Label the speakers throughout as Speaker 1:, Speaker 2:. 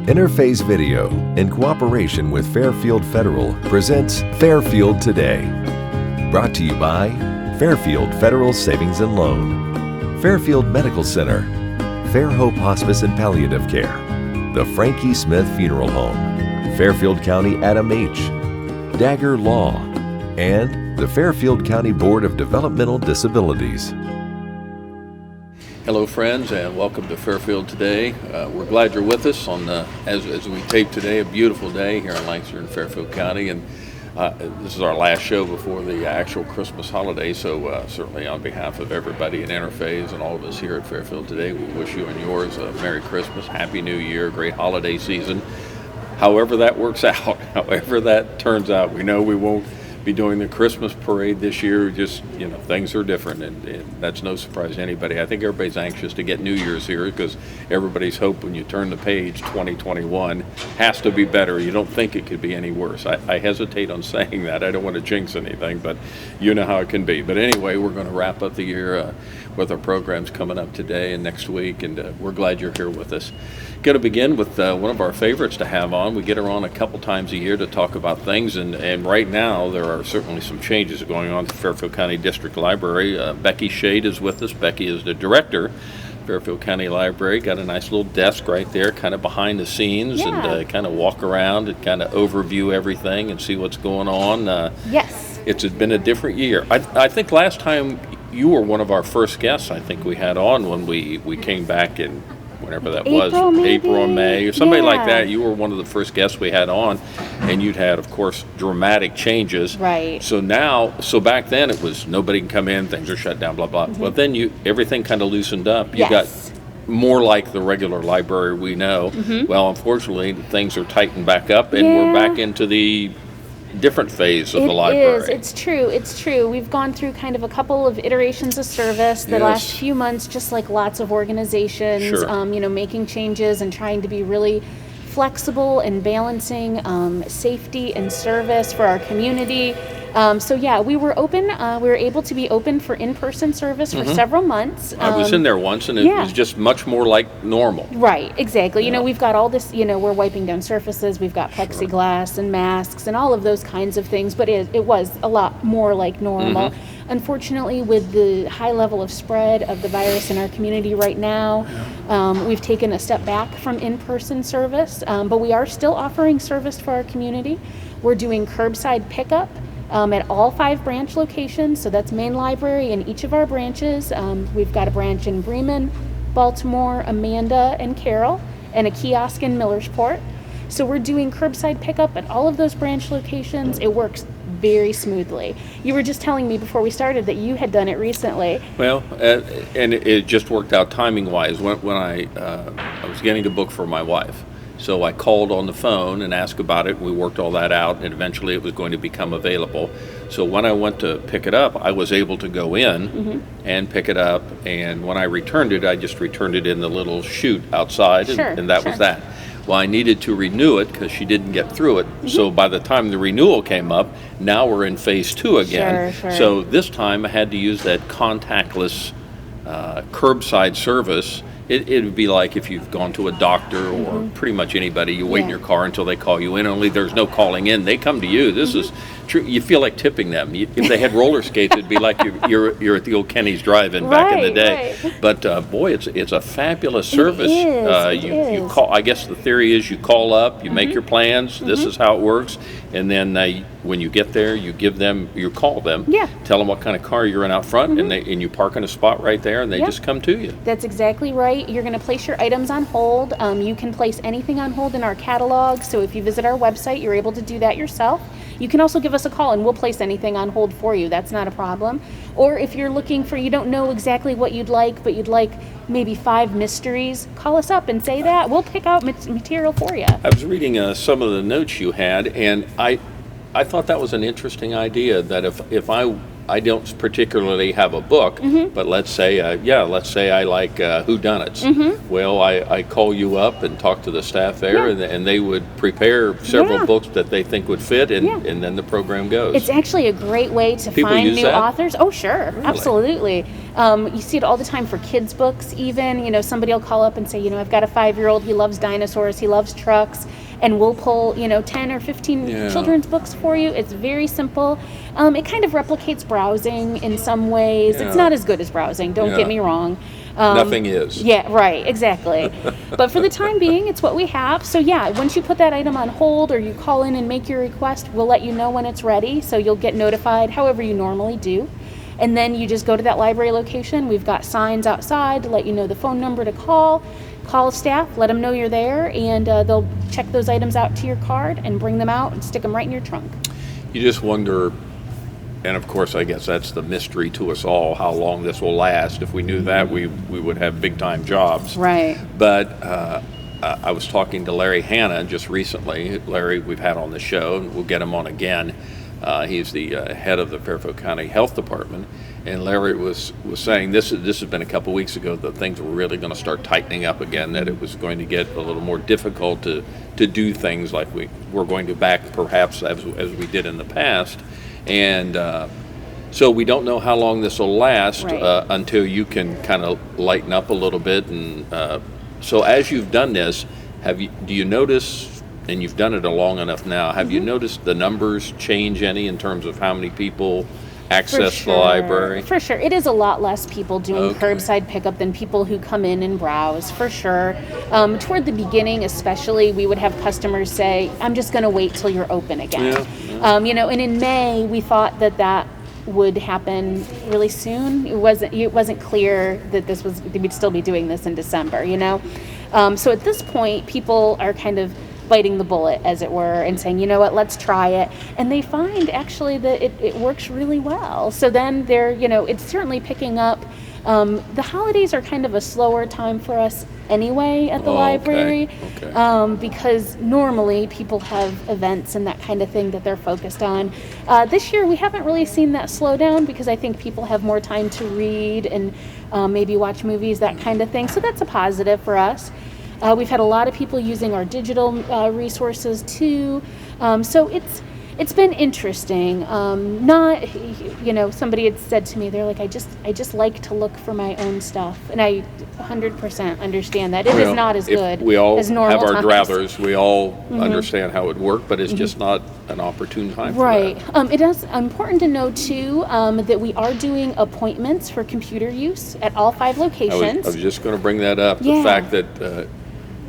Speaker 1: Interface Video, in cooperation with Fairfield Federal, presents Fairfield Today. Brought to you by Fairfield Federal Savings and Loan, Fairfield Medical Center, Fair Hope Hospice and Palliative Care, the Frankie Smith Funeral Home, Fairfield County Adam H., Dagger Law, and the Fairfield County Board of Developmental Disabilities.
Speaker 2: Hello friends, and welcome to Fairfield Today. We're glad you're with us on as we tape today, a beautiful day here in Lancaster and Fairfield County, and this is our last show before the actual Christmas holiday, so certainly on behalf of everybody at Interface and all of us here at Fairfield Today, we wish you and yours a Merry Christmas, Happy New Year, great holiday season. However that works out, however that turns out, we know we won't be doing the Christmas parade this year. Just, things are different, and that's no surprise to anybody. I think everybody's anxious to get New Year's here because everybody's hope when you turn the page, 2021 has to be better. You don't think it could be any worse. I hesitate on saying that. I don't want to jinx anything, but you know how it can be. But anyway, we're going to wrap up the year with our programs coming up today and next week, and we're glad you're here with us. Going to begin with one of our favorites to have on. We get her on a couple times a year to talk about things, and right now there are certainly some changes going on at the Fairfield County District Library. Becky Shaade is with us. Becky is the director, Fairfield County Library. Got a nice little desk right there, kind of behind the scenes, and kind of walk around and kind of overview everything and see what's going on.
Speaker 3: Yes.
Speaker 2: It's been a different year. I think last time you were one of our first guests I think we had on when we came back in whenever that was, April or May, or somebody like that. You were one of the first guests we had on, and you'd had, of course, dramatic changes.
Speaker 3: Right.
Speaker 2: So back then it was nobody can come in, things are shut down, blah, blah. But then everything kind of loosened up. You got more like the regular library we know. Well, unfortunately, things are tightened back up, and we're back into the different phase of the library.
Speaker 3: It's true. We've gone through kind of a couple of iterations of service the last few months, just like lots of organizations, making changes and trying to be really flexible and balancing safety and service for our community. We were open. We were able to be open for in-person service for several months.
Speaker 2: I was in there once, and it was just much more like normal.
Speaker 3: Right, exactly. We've got all this, we're wiping down surfaces. We've got plexiglass and masks and all of those kinds of things, but it was a lot more like normal. Unfortunately, with the high level of spread of the virus in our community right now, we've taken a step back from in-person service, but we are still offering service for our community. We're doing curbside pickup at all 5 branch locations, so that's main library in each of our branches. We've got a branch in Bremen, Baltimore, Amanda, and Carroll, and a kiosk in Millersport. So we're doing curbside pickup at all of those branch locations. It works very smoothly. You were just telling me before we started that you had done it recently.
Speaker 2: Well, and it just worked out timing-wise. When I was getting a book for my wife, so I called on the phone and asked about it. We worked all that out, and eventually it was going to become available. So when I went to pick it up, I was able to go in and pick it up. And when I returned it, I just returned it in the little chute outside, and that was that. Well, I needed to renew it because she didn't get through it. So by the time the renewal came up, now we're in phase 2 again. So this time I had to use that contactless curbside service. It would be like if you've gone to a doctor or pretty much anybody, you wait in your car until they call you in, only there's no calling in. They come to you. This is true. You feel like tipping them. If they had roller skates, it'd be like you're at the old Kenny's Drive-In back in the day. But boy, it's a fabulous service. You call. I guess the theory is you call up, you make your plans. This is how it works, and then when you get there, you call them, tell them what kind of car you're in out front, and you park in a spot right there, and they just come to you.
Speaker 3: That's exactly right. You're going to place your items on hold. You can place anything on hold in our catalog. So if you visit our website, you're able to do that yourself. You can also give us a call and we'll place anything on hold for you. That's not a problem. Or if you're you don't know exactly what you'd like, but you'd like maybe 5 mysteries, call us up and say that. We'll pick out material for you.
Speaker 2: I was reading some of the notes you had, and I thought that was an interesting idea, that if I don't particularly have a book, but let's say I like whodunits. Well, I call you up and talk to the staff there, and they would prepare several books that they think would fit, and then the program goes.
Speaker 3: It's actually a great way to find new authors. Oh, sure, really? Absolutely. You see it all the time for kids' books even. You know, somebody will call up and say, you know, I've got a 5-year-old, he loves dinosaurs, he loves trucks, and we'll pull, you know, 10 or 15 children's books for you. It's very simple. It kind of replicates browsing in some ways. It's not as good as browsing, don't get me wrong.
Speaker 2: Nothing is.
Speaker 3: Yeah, right, exactly. But for the time being, it's what we have. So yeah, once you put that item on hold or you call in and make your request, we'll let you know when it's ready. So you'll get notified however you normally do. And then you just go to that library location. We've got signs outside to let you know the phone number to call. Call staff, let them know you're there, and they'll check those items out to your card and bring them out and stick them right in your trunk.
Speaker 2: You just wonder, and of course I guess that's the mystery to us all, how long this will last. If we knew that, we would have big-time jobs.
Speaker 3: Right.
Speaker 2: But I was talking to Larry Hanna just recently. Larry we've had on the show, and we'll get him on again. He's the head of the Fairfield County Health Department, and Larry was saying this has been a couple weeks ago that things were really going to start tightening up again, that it was going to get a little more difficult to do things like we're going to back perhaps as we did in the past, and so we don't know how long this will last until you can kind of lighten up a little bit. And so as you've done this, do you notice? And you've done it long enough now. Have you noticed the numbers change any in terms of how many people access the library?
Speaker 3: For sure. It is a lot less people doing curbside pickup than people who come in and browse, for sure. Toward the beginning especially, we would have customers say, I'm just going to wait till you're open again. You know, and in May, we thought that would happen really soon. It wasn't clear that we'd still be doing this in December, you know. So at this point, people are kind of biting the bullet, as it were, and saying, you know what, let's try it. And they find actually that it works really well. So then it's certainly picking up. The holidays are kind of a slower time for us anyway at the library, because normally people have events and that kind of thing that they're focused on. This year we haven't really seen that slow down because I think people have more time to read and maybe watch movies, that kind of thing. So that's a positive for us. We've had a lot of people using our digital resources too. So it's been interesting. Somebody had said to me, they're like, I just like to look for my own stuff. And I 100% understand that. It is not as good
Speaker 2: we all
Speaker 3: as normal
Speaker 2: have our
Speaker 3: times.
Speaker 2: drathers. We all understand how it works, but it's just not an opportune time for that.
Speaker 3: It is important to know too that we are doing appointments for computer use at all 5 locations.
Speaker 2: I was just going to bring that up. The fact that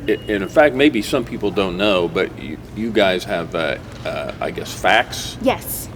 Speaker 2: and in fact, maybe some people don't know, but you guys have, I guess, fax.
Speaker 3: Yes.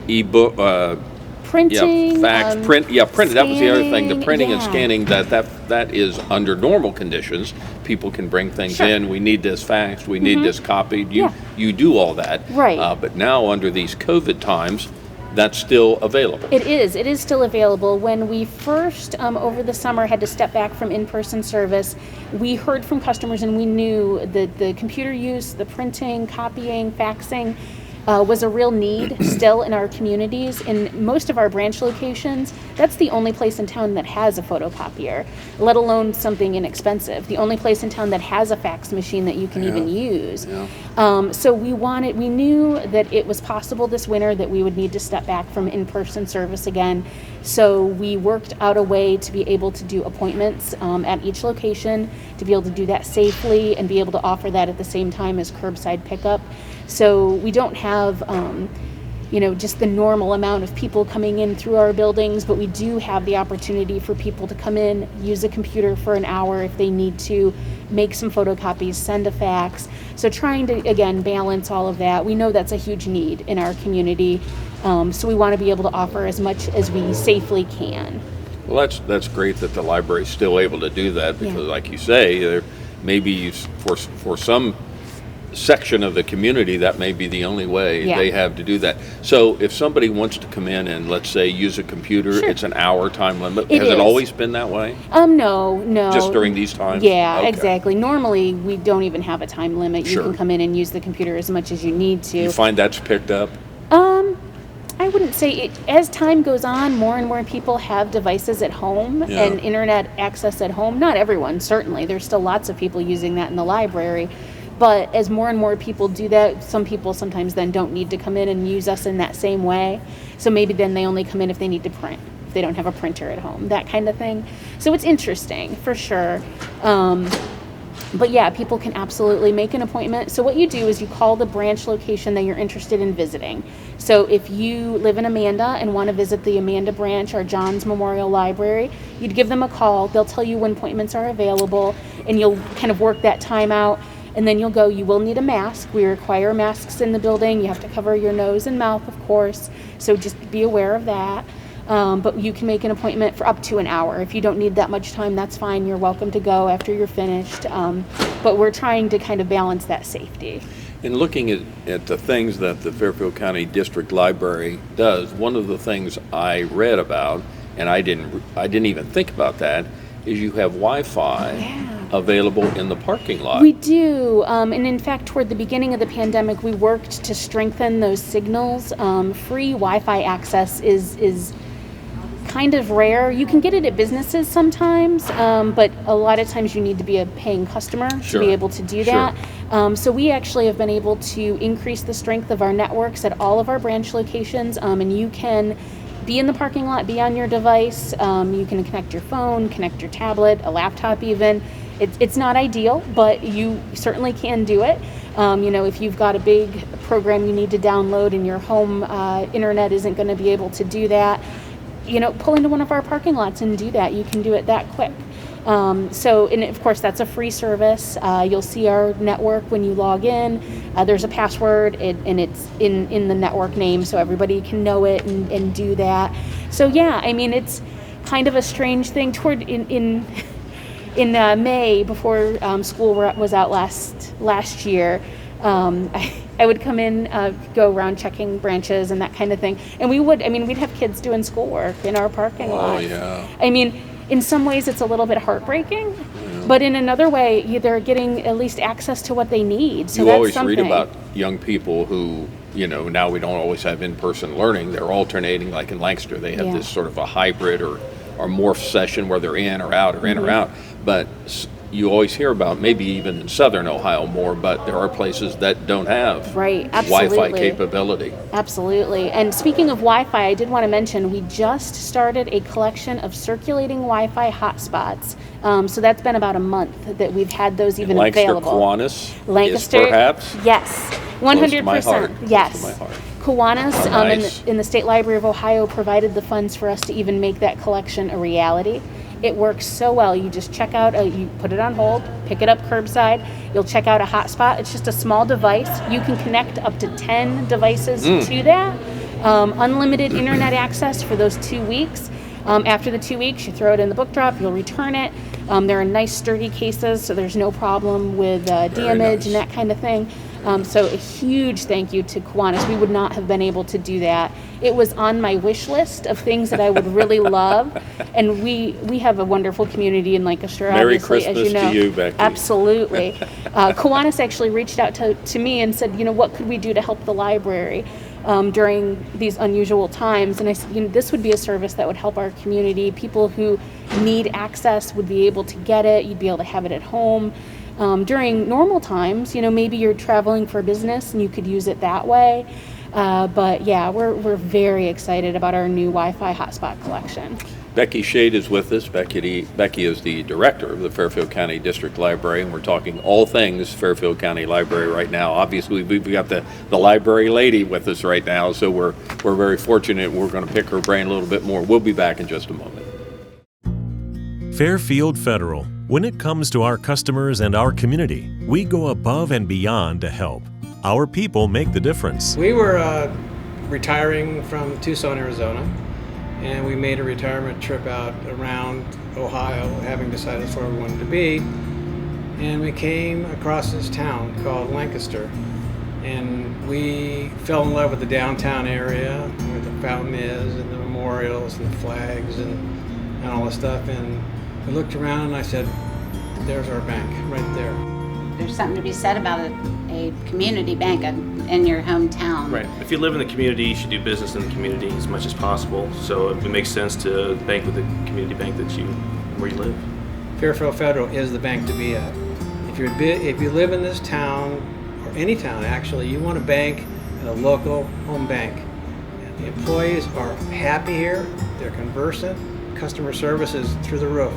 Speaker 2: E-book.
Speaker 3: Printing.
Speaker 2: Fax. Print. Yeah, print. That was the other thing. The printing and
Speaker 3: yeah.
Speaker 2: scanning. That is under normal conditions. People can bring things in. We need this faxed. We need this copied. You do all that.
Speaker 3: Right.
Speaker 2: But now under these COVID times, that's still available.
Speaker 3: It is still available. When we first, over the summer, had to step back from in-person service, we heard from customers and we knew that the computer use, the printing, copying, faxing, was a real need still in our communities. In most of our branch locations, that's the only place in town that has a photocopier, let alone something inexpensive. The only place in town that has a fax machine that you can even use. So we knew that it was possible this winter that we would need to step back from in-person service again. So we worked out a way to be able to do appointments at each location, to be able to do that safely and be able to offer that at the same time as curbside pickup. So we don't have, just the normal amount of people coming in through our buildings, but we do have the opportunity for people to come in, use a computer for an hour if they need to, make some photocopies, send a fax. So trying to, again, balance all of that. We know that's a huge need in our community, so we want to be able to offer as much as we safely can.
Speaker 2: Well, that's great that the library's still able to do that because, like you say, there maybe for some section of the community that may be the only way they have to do that. So if somebody wants to come in and let's say use a computer, it's an hour time limit. Has it always been that way?
Speaker 3: No.
Speaker 2: Just during these times?
Speaker 3: Yeah, exactly. Normally we don't even have a time limit. You can come in and use the computer as much as you need to.
Speaker 2: You find that's picked up?
Speaker 3: I wouldn't say it. As time goes on, more and more people have devices at home and internet access at home. Not everyone, certainly. There's still lots of people using that in the library. But as more and more people do that, some people sometimes then don't need to come in and use us in that same way. So maybe then they only come in if they need to print, if they don't have a printer at home, that kind of thing. So it's interesting for sure. But yeah, people can absolutely make an appointment. So what you do is you call the branch location that you're interested in visiting. So if you live in Amanda and want to visit the Amanda branch or John's Memorial Library, you'd give them a call. They'll tell you when appointments are available, and you'll kind of work that time out. And then you'll go. You will need a mask. We require masks in the building. You have to cover your nose and mouth, of course. So just be aware of that. But you can make an appointment for up to an hour. If you don't need that much time, that's fine. You're welcome to go after you're finished. But we're trying to kind of balance that safety.
Speaker 2: In looking at the things that the Fairfield County District Library does, one of the things I read about, and I didn't even think about that, is you have Wi-Fi available in the parking lot.
Speaker 3: We do, and in fact, toward the beginning of the pandemic, we worked to strengthen those signals. Free Wi-Fi access is kind of rare. You can get it at businesses sometimes, but a lot of times you need to be a paying customer to be able to do that. So we actually have been able to increase the strength of our networks at all of our branch locations, and you can be in the parking lot, be on your device. You can connect your phone, connect your tablet, a laptop even. It's not ideal, but you certainly can do it. If you've got a big program you need to download and your home internet isn't going to be able to do that, pull into one of our parking lots and do that. You can do it that quick. And of course, that's a free service. You'll see our network when you log in. There's a password, and it's in the network name, so everybody can know it and do that. So yeah, I mean, it's kind of a strange thing. In May, before school was out last year, I would come in, go around checking branches and that kind of thing. And we'd have kids doing schoolwork in our parking lot.
Speaker 2: Oh, yeah.
Speaker 3: I mean, in some ways it's a little bit heartbreaking, but in another way, they're getting at least access to what they need. So
Speaker 2: you
Speaker 3: that's
Speaker 2: always
Speaker 3: something.
Speaker 2: read about young people who, now we don't always have in-person learning. They're alternating, like in Lancaster, they have this sort of a hybrid or morph session where they're in or out or in or out. But you always hear about, maybe even in southern Ohio more, but there are places that don't have Wi-Fi capability.
Speaker 3: Absolutely. And speaking of Wi-Fi, I did want to mention we just started a collection of circulating Wi-Fi hotspots. So that's been about a month that we've had those even available.
Speaker 2: Lancaster, Kiwanis, perhaps?
Speaker 3: Yes, 100%. Yes.
Speaker 2: Close to my heart.
Speaker 3: Kiwanis
Speaker 2: Nice.
Speaker 3: in the State Library of Ohio provided the funds for us to even make that collection a reality. It works so well. You just check out, you put it on hold, pick it up curbside. You'll check out a hotspot. It's just a small device. You can connect up to 10 devices to that. Unlimited internet access for those 2 weeks. After the 2 weeks, you throw it in the book drop, you'll return it. They're in nice sturdy cases, so there's no problem with damage and that kind of thing. So a huge thank you to Kiwanis. We would not have been able to do that. It was on my wish list of things that I would really love. And we have a wonderful community in Lancaster,
Speaker 2: Merry
Speaker 3: obviously,
Speaker 2: Christmas
Speaker 3: as you know.
Speaker 2: to you, Becky.
Speaker 3: Absolutely. Kiwanis actually reached out to me and said, what could we do to help the library during these unusual times? And I said, this would be a service that would help our community. People who need access would be able to get it. You'd be able to have it at home. During normal times, maybe you're traveling for business and you could use it that way. But yeah, we're very excited about our new Wi-Fi hotspot collection.
Speaker 2: Becky Shaade is with us. Becky is the director of the Fairfield County District Library, and we're talking all things Fairfield County Library right now. Obviously, we've got the library lady with us right now, so we're very fortunate. We're going to pick her brain a little bit more. We'll be back in just a moment.
Speaker 4: Fairfield Federal. When it comes to our customers and our community, we go above and beyond to help. Our people make the difference.
Speaker 5: We were retiring from Tucson, Arizona, and we made a retirement trip out around Ohio, having decided that's where we wanted to be. And we came across this town called Lancaster, and we fell in love with the downtown area, where the fountain is, and the memorials, and the flags, and all this stuff. And we looked around, and I said, there's our bank, right there.
Speaker 6: There's something to be said about a community bank in your hometown.
Speaker 7: Right. If you live in the community, you should do business in the community as much as possible. So it makes sense to bank with the community bank where you live.
Speaker 5: Fairfield Federal is the bank to be at. If you live in this town, or any town actually, you want to bank at a local home bank. employees are happy here, they're conversant, customer service is through the roof.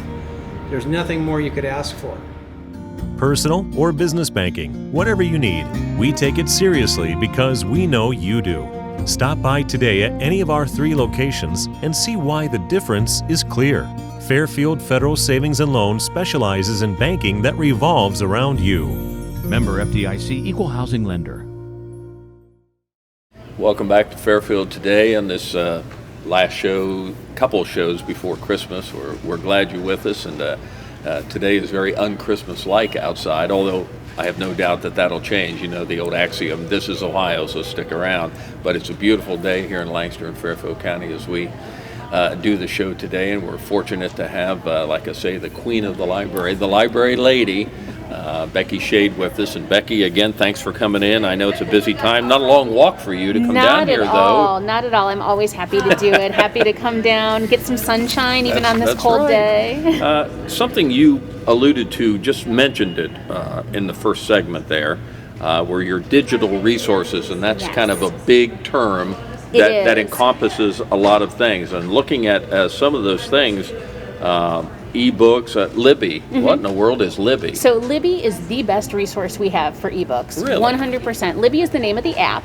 Speaker 5: There's nothing more you could ask for.
Speaker 4: Personal or business banking, whatever you need, we take it seriously because we know you do. Stop by today at any of our 3 locations and see why the difference is clear. Fairfield Federal Savings and Loan specializes in banking that revolves around you.
Speaker 8: Member FDIC, Equal Housing Lender.
Speaker 2: Welcome back to Fairfield Today on this last show, couple of shows before Christmas. We're glad you're with us, and today is very un-Christmas-like outside, although I have no doubt that that'll change. You know the old axiom, this is Ohio, so stick around. But it's a beautiful day here in Lancaster and Fairfield County as we do the show today, and we're fortunate to have, like I say, the queen of the library lady, Becky Shaade with us. And Becky, again, thanks for coming in. I know it's a busy time. Not a long walk for you to come down here, though.
Speaker 3: Not at all. I'm always happy to do it. Happy to come down, get some sunshine, even on this cold day.
Speaker 2: Something you alluded to, just mentioned it in the first segment there, were your digital resources, and that's kind of a big term that encompasses a lot of things. And looking at some of those things, ebooks, Libby. What in the world is Libby?
Speaker 3: So Libby is the best resource we have for ebooks.
Speaker 2: Really?
Speaker 3: 100%. Libby is the name of the app.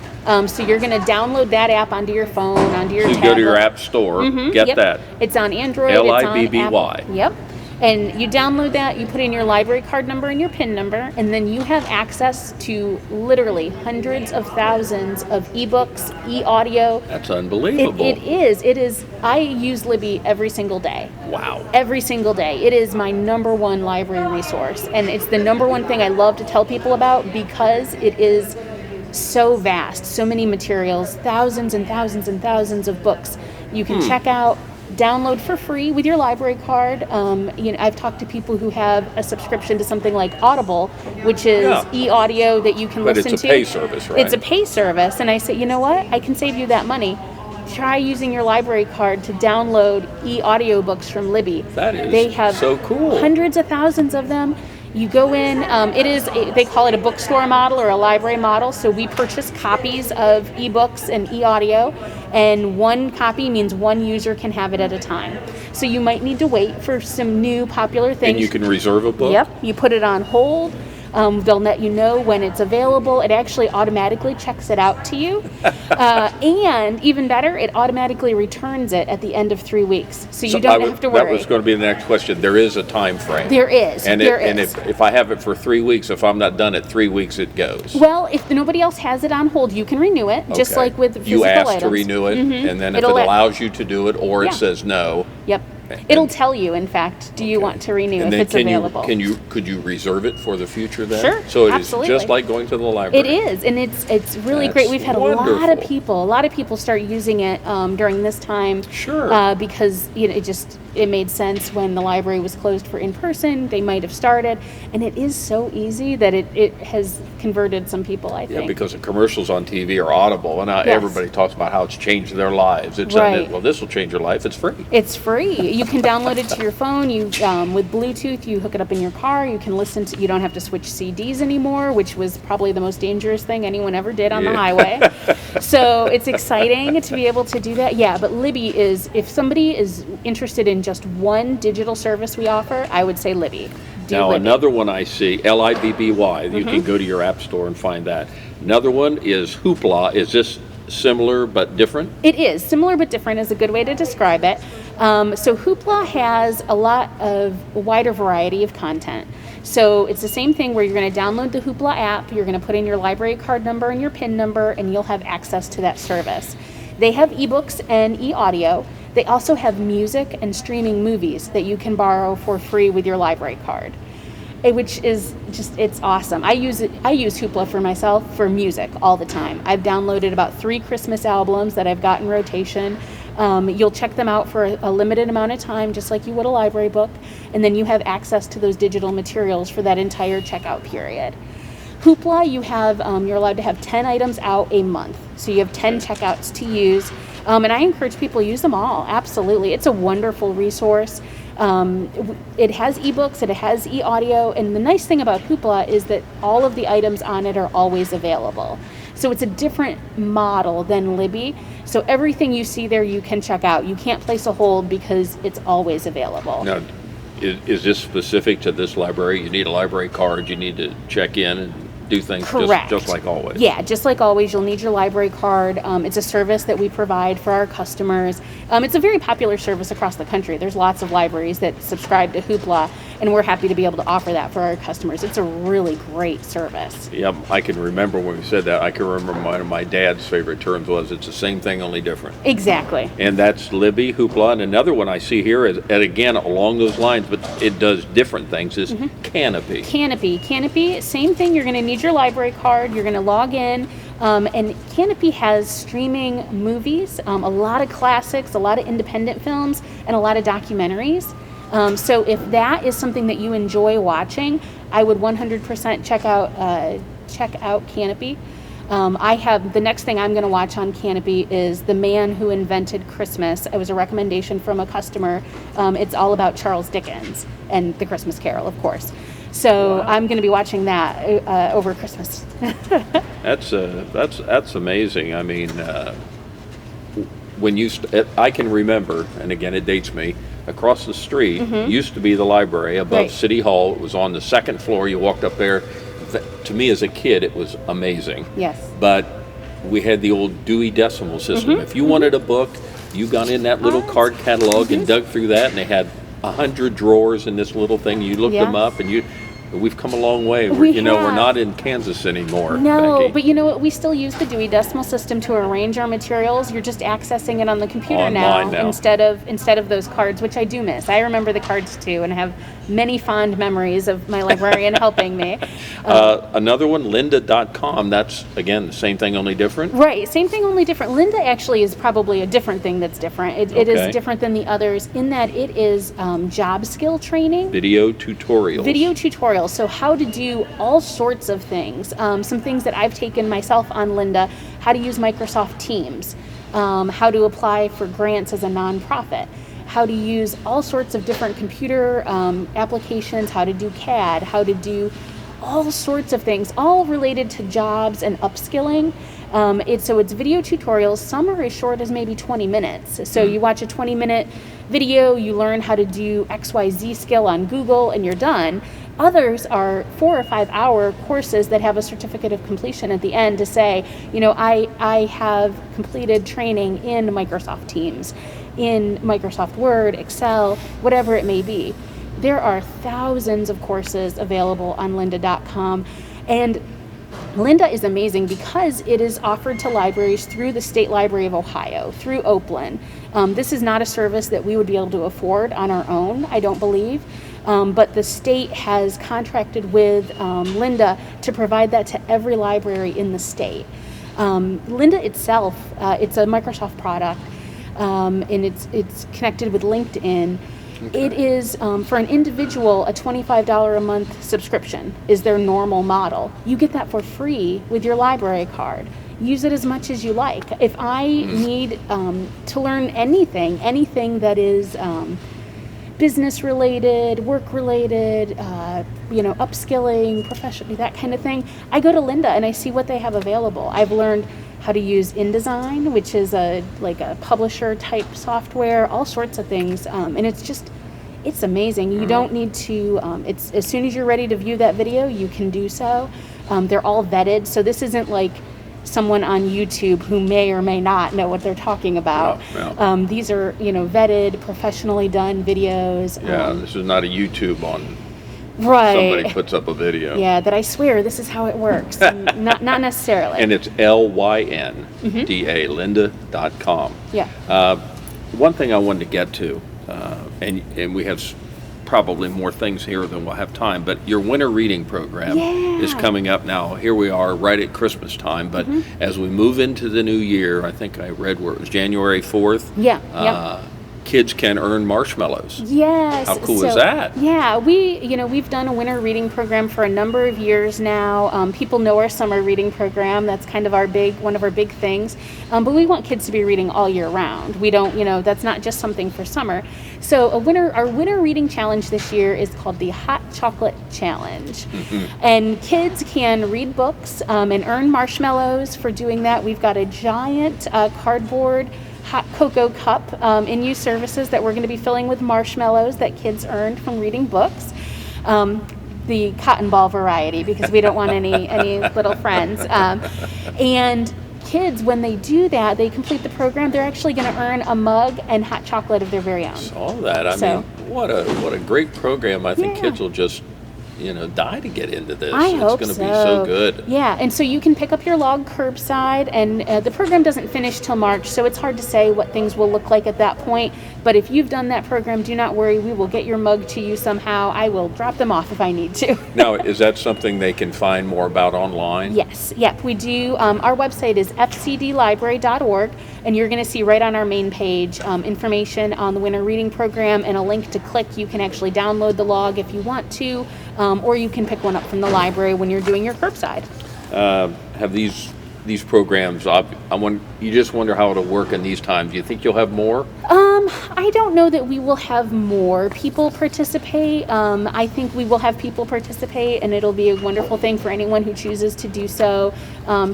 Speaker 3: So you're going to download that app onto your phone, onto your tablet.
Speaker 2: You go to your app store, get that.
Speaker 3: It's on Android.
Speaker 2: Libby.
Speaker 3: It's on Apple. Yep. And you download that, you put in your library card number and your PIN number, and then you have access to literally hundreds of thousands of ebooks, e-audio.
Speaker 2: That's unbelievable.
Speaker 3: It is. I use Libby every single day.
Speaker 2: Wow.
Speaker 3: Every single day. It is my number one library resource. And it's the number one thing I love to tell people about because it is so vast, so many materials, thousands and thousands and thousands of books you can check out. Download for free with your library card. I've talked to people who have a subscription to something like Audible, which is e-audio that you can listen to.
Speaker 2: But it's a pay service, right?
Speaker 3: It's a pay service. And I say, you know what? I can save you that money. Try using your library card to download e-audio books from Libby.
Speaker 2: That is
Speaker 3: they have
Speaker 2: so cool.
Speaker 3: Hundreds of thousands of them. You go in, they call it a bookstore model or a library model. So we purchase copies of ebooks and e-audio, and one copy means one user can have it at a time. So you might need to wait for some new popular things.
Speaker 2: And you can reserve a book?
Speaker 3: Yep. You put it on hold. They'll let you know when it's available. It actually automatically checks it out to you. And even better, it automatically returns it at the end of 3 weeks. So you don't have to worry.
Speaker 2: That was going to be the next question. There is a time frame.
Speaker 3: There is.
Speaker 2: And if I have it for 3 weeks, if I'm not done at 3 weeks, it goes.
Speaker 3: Well, if nobody else has it on hold, you can renew it, just like with physical
Speaker 2: you ask
Speaker 3: items.
Speaker 2: to renew it, and then if it allows you to do it or it says no.
Speaker 3: Yep. It'll tell you, in fact, do you want to renew if it's available.
Speaker 2: Could you reserve it for the future then?
Speaker 3: Sure,
Speaker 2: so it
Speaker 3: absolutely.
Speaker 2: is just like going to the library.
Speaker 3: It is, and it's really great. We've had a lot of people start using it during this time.
Speaker 2: Sure.
Speaker 3: Because it made sense when the library was closed for in-person. They might have started, and it is so easy that it has converted some people, I think.
Speaker 2: Yeah, because the commercials on TV are audible, and now everybody talks about how it's changed their lives. It's well, this will change your life. It's free.
Speaker 3: It's free. You can download it to your phone. You with Bluetooth, you hook it up in your car. You can listen to. You don't have to switch CDs anymore, which was probably the most dangerous thing anyone ever did on the highway. So it's exciting to be able to do that. Yeah, but Libby is. If somebody is interested in just one digital service we offer, I would say Libby.
Speaker 2: Now another one I see, Libby. You can go to your app store and find that. Another one is Hoopla. Is this similar but different?
Speaker 3: It is. Similar but different is a good way to describe it. So Hoopla has a wider variety of content. So it's the same thing where you're going to download the Hoopla app, you're going to put in your library card number and your PIN number, and you'll have access to that service. They have ebooks and e-audio. They also have music and streaming movies that you can borrow for free with your library card, which is it's awesome. I use Hoopla for myself for music all the time. I've downloaded about 3 Christmas albums that I've got in rotation. You'll check them out for a limited amount of time, just like you would a library book, and then you have access to those digital materials for that entire checkout period. Hoopla, you're allowed to have 10 items out a month, so you have 10 checkouts to use, and I encourage people to use them all. Absolutely, it's a wonderful resource. It has ebooks, it has e-audio, and the nice thing about Hoopla is that all of the items on it are always available. So it's a different model than Libby. So everything you see there you can check out. You can't place a hold because it's always available.
Speaker 2: Now, is this specific to this library? You need a library card, you need to check in and do things just like always?
Speaker 3: Yeah, just like always, you'll need your library card. It's a service that we provide for our customers. It's a very popular service across the country. There's lots of libraries that subscribe to Hoopla, and we're happy to be able to offer that for our customers. It's a really great service.
Speaker 2: Yeah, I can remember when we said that. I can remember one of my dad's favorite terms was, it's the same thing, only different.
Speaker 3: Exactly.
Speaker 2: And that's Libby, Hoopla, and another one I see here is, and again, along those lines, but it does different things, is Canopy.
Speaker 3: Canopy, same thing. You're going to need your library card. You're going to log in. And Canopy has streaming movies, a lot of classics, a lot of independent films, and a lot of documentaries. So if that is something that you enjoy watching, I would 100% check out Canopy. I have the next thing I'm going to watch on Canopy is The Man Who Invented Christmas. It was a recommendation from a customer. It's all about Charles Dickens and The Christmas Carol, of course. So wow. I'm going to be watching that over Christmas.
Speaker 2: That's amazing. I mean, when I can remember, and again it dates me. Across the street used to be the library above City Hall. It was on the second floor. You walked up there. To me as a kid, it was amazing.
Speaker 3: Yes.
Speaker 2: But we had the old Dewey Decimal System. If you wanted a book, you got in that little card catalog and dug through that, and they had 100 drawers in this little thing. You looked them up, and we've come a long way. We're not in Kansas anymore.
Speaker 3: No,
Speaker 2: Becky.
Speaker 3: but you know what? We still use the Dewey Decimal System to arrange our materials. You're just accessing it on the computer now instead of those cards, which I do miss. I remember the cards too, and have many fond memories of my librarian helping me.
Speaker 2: Another one, lynda.com. That's, again, the same thing, only different?
Speaker 3: Right, same thing, only different. Lynda actually is probably a different thing that's different. It is different than the others in that it is job skill training.
Speaker 2: Video tutorials. So how to do all sorts of things. Some things that I've taken myself on Lynda, how to use Microsoft Teams, how to apply for grants as a nonprofit, how to use all sorts of different computer applications, how to do CAD, how to do all sorts of things, all related to jobs and upskilling. It's video tutorials. Some are as short as maybe 20 minutes. So you watch a 20-minute video, you learn how to do XYZ skill on Google, and you're done. Others are 4 or 5 hour courses that have a certificate of completion at the end to say, I have completed training in Microsoft Teams, in Microsoft Word, Excel, whatever it may be. There are thousands of courses available on lynda.com, and Lynda is amazing because it is offered to libraries through the State Library of Ohio, through Oakland. This is not a service that we would be able to afford on our own, I don't believe. But the state has contracted with Lynda to provide that to every library in the state. Lynda itself, it's a Microsoft product, and it's connected with LinkedIn. Okay. It is, for an individual, a $25 a month subscription is their normal model. You get that for free with your library card. Use it as much as you like. If I need to learn anything that is business related, work related, upskilling, professionally, that kind of thing, I go to Lynda and I see what they have available. I've learned how to use InDesign, which is a publisher type software, all sorts of things, and it's amazing. You don't need to, it's as soon as you're ready to view that video, you can do so. They're all vetted, so this isn't like someone on YouTube who may or may not know what they're talking about. Yeah. These are, vetted, professionally done videos. Yeah, this is not a YouTube on
Speaker 3: right.
Speaker 2: Somebody puts up a video.
Speaker 3: Yeah, that I swear this is how it works. not necessarily.
Speaker 2: And it's Lynda, lynda.com.
Speaker 3: Yeah.
Speaker 2: One thing I wanted to get to, and we have probably more things here than we'll have time, but your winter reading program is coming up now. Here we are right at Christmas time, but as we move into the new year, I think I read where it was January 4th.
Speaker 3: Yeah.
Speaker 2: kids can earn marshmallows.
Speaker 3: Yes.
Speaker 2: How cool is that?
Speaker 3: Yeah, we've done a winter reading program for a number of years now. People know our summer reading program. That's kind of one of our big things. But we want kids to be reading all year round. We don't, that's not just something for summer. So our winter reading challenge this year is called the Hot Chocolate Challenge. And kids can read books and earn marshmallows for doing that. We've got a giant cardboard hot cocoa cup in use services that we're going to be filling with marshmallows that kids earned from reading books. The cotton ball variety, because we don't want any little friends. And kids, when they do that, they complete the program, they're actually going to earn a mug and hot chocolate of their very own.
Speaker 2: Saw that. I mean, what a great program. I think kids will just die to get into this.
Speaker 3: I hope
Speaker 2: it's going to be so good.
Speaker 3: Yeah, and so you can pick up your log curbside, and the program doesn't finish till March, so it's hard to say what things will look like at that point. But if you've done that program, do not worry. We will get your mug to you somehow. I will drop them off if I need to.
Speaker 2: Now, is that something they can find more about online?
Speaker 3: Yes. Yep, we do. Our website is fcdlibrary.org, and you're going to see right on our main page information on the winter reading program and a link to click. You can actually download the log if you want to, or you can pick one up from the library when you're doing your curbside.
Speaker 2: Have these programs, you just wonder how it'll work in these times. Do you think you'll have more?
Speaker 3: I don't know that we will have more people participate. I think we will have people participate, and it'll be a wonderful thing for anyone who chooses to do so.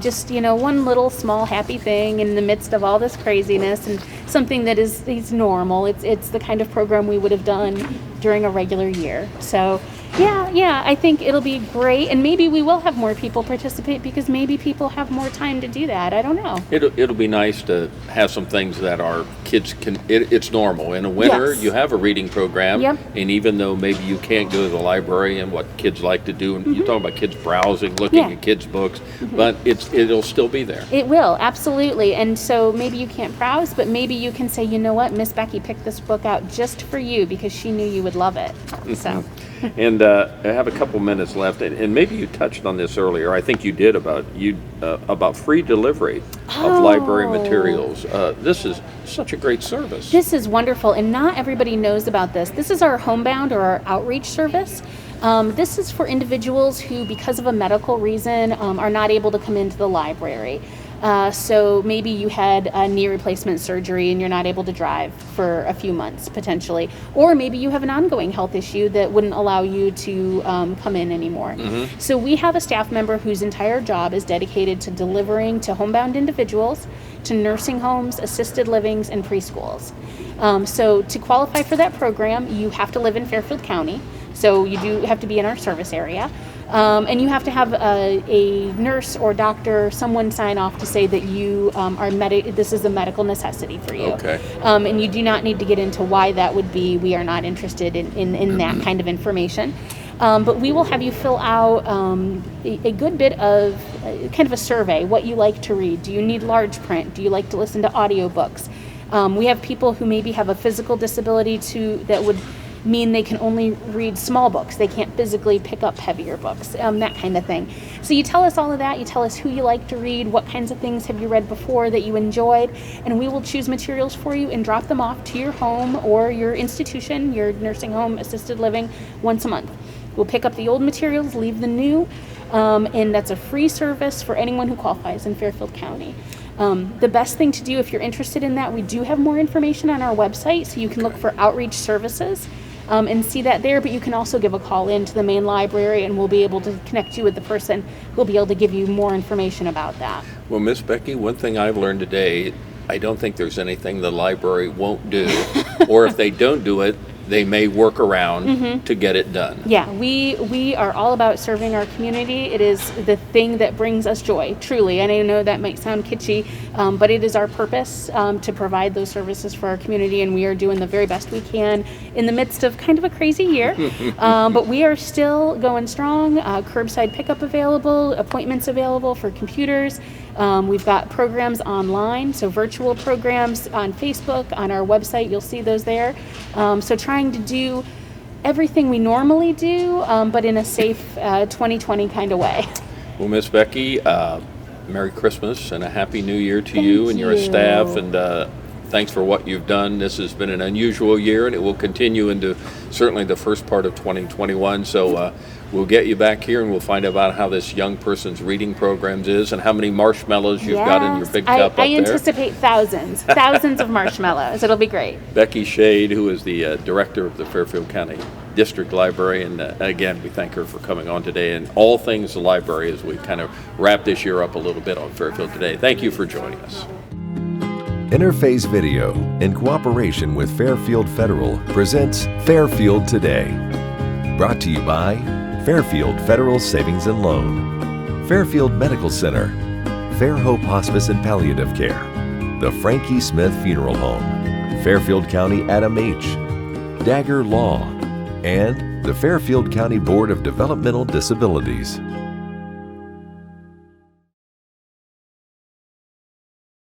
Speaker 3: Just, one little small happy thing in the midst of all this craziness, and something that is normal. It's the kind of program we would have done during a regular year. So yeah, I think it'll be great, and maybe we will have more people participate because maybe people have more time to do that. I don't know.
Speaker 2: It'll be nice to have some things that our kids can. It's normal in the winter.
Speaker 3: Yes.
Speaker 2: You have a reading program,
Speaker 3: Yep.
Speaker 2: and even though maybe you can't go to the library and what kids like to do, and you're talking about kids browsing, looking at kids' books, but it'll still be there.
Speaker 3: It will, absolutely. And so maybe you can't browse, but maybe you can say, you know what, Miss Becky picked this book out just for you because she knew you would love it. So.
Speaker 2: And I have a couple minutes left, and maybe you touched on this earlier. I think you did about free delivery of library materials. This is such a great service.
Speaker 3: This is wonderful, and not everybody knows about this. This is our homebound or our outreach service. This is for individuals who, because of a medical reason, are not able to come into the library. So maybe you had a knee replacement surgery and you're not able to drive for a few months potentially, or maybe you have an ongoing health issue that wouldn't allow you to come in anymore. So we have a staff member whose entire job is dedicated to delivering to homebound individuals, to nursing homes, assisted livings, and preschools. So to qualify for that program, you have to live in Fairfield County. So you do have to be in our service area. And you have to have a nurse or doctor, someone sign off to say that you this is a medical necessity for you.
Speaker 2: Okay.
Speaker 3: And you do not need to get into why that would be. We are not interested in that kind of information. But we will have you fill out a good bit of kind of a survey, what you like to read. Do you need large print? Do you like to listen to audiobooks? We have people who maybe have a physical disability that would mean they can only read small books. They can't physically pick up heavier books, that kind of thing. So you tell us all of that. You tell us who you like to read, what kinds of things have you read before that you enjoyed, and we will choose materials for you and drop them off to your home or your institution, your nursing home, assisted living, once a month. We'll pick up the old materials, leave the new, and that's a free service for anyone who qualifies in Fairfield County. The best thing to do if you're interested in that, we do have more information on our website, so you can look for outreach services and see that there, but you can also give a call in to the main library and we'll be able to connect you with the person who will be able to give you more information about that.
Speaker 2: Well, Miss Becky, one thing I've learned today, I don't think there's anything the library won't do, or if they don't do it, they may work around to get it done.
Speaker 3: Yeah, we are all about serving our community. It is the thing that brings us joy, truly. And I know that might sound kitschy, but it is our purpose to provide those services for our community, and we are doing the very best we can in the midst of kind of a crazy year. But we are still going strong. Curbside pickup available, appointments available for computers. We've got programs online, so virtual programs on Facebook, on our website, you'll see those there. So trying to do everything we normally do, but in a safe 2020 kind of way.
Speaker 2: Well, Miss Becky, Merry Christmas and a Happy New Year to you and your staff, and thanks for what you've done. This has been an unusual year, and it will continue into certainly the first part of 2021. So we'll get you back here, and we'll find out about how this young person's reading programs is and how many marshmallows you've got in your big cup up there.
Speaker 3: I anticipate thousands of marshmallows. It'll be great.
Speaker 2: Becky Shaade, who is the director of the Fairfield County District Library, and again, we thank her for coming on today and all things the library as we kind of wrap this year up a little bit on Fairfield Today. Thank you for joining us.
Speaker 1: Interface Video, in cooperation with Fairfield Federal, presents Fairfield Today. Brought to you by Fairfield Federal Savings and Loan, Fairfield Medical Center, Fair Hope Hospice and Palliative Care, the Frankie Smith Funeral Home, Fairfield County Adam H., Dagger Law, and the Fairfield County Board of Developmental Disabilities.